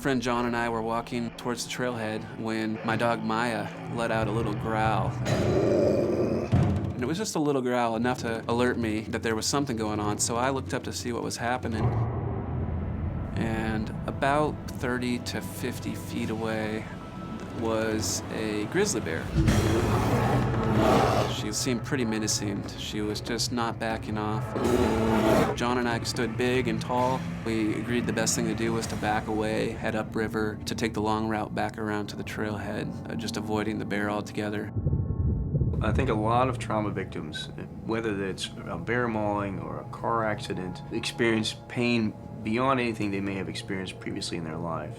friend John and I were walking towards the trailhead when my dog Maya let out a little growl. And it was just a little growl, enough to alert me that there was something going on, so I looked up to see what was happening. And about 30 to 50 feet away was a grizzly bear. She seemed pretty menacing. She was just not backing off. John and I stood big and tall. We agreed the best thing to do was to back away, head upriver, to take the long route back around to the trailhead, just avoiding the bear altogether. I think a lot of trauma victims, whether it's a bear mauling or a car accident, experience pain beyond anything they may have experienced previously in their life.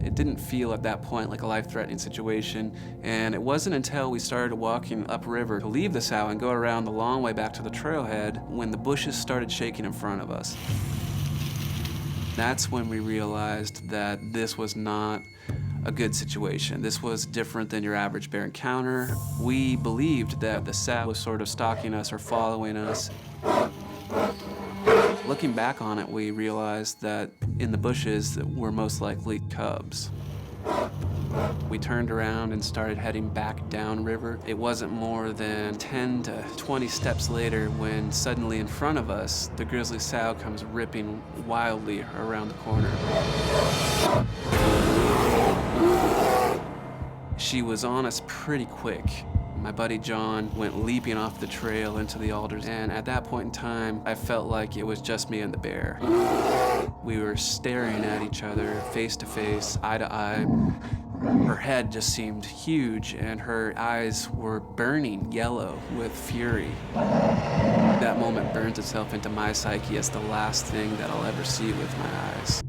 It didn't feel at that point like a life-threatening situation, and it wasn't until we started walking upriver to leave the sow and go around the long way back to the trailhead when the bushes started shaking in front of us. That's when we realized that this was not a good situation. This was different than your average bear encounter. We believed that the sow was sort of stalking us or following us. Looking back on it, we realized that in the bushes were most likely cubs. We turned around and started heading back downriver. It wasn't more than 10 to 20 steps later when suddenly in front of us, the grizzly sow comes ripping wildly around the corner. She was on us pretty quick. My buddy John went leaping off the trail into the alders, and at that point in time, I felt like it was just me and the bear. We were staring at each other, face to face, eye to eye. Her head just seemed huge, and her eyes were burning yellow with fury. That moment burns itself into my psyche as the last thing that I'll ever see with my eyes.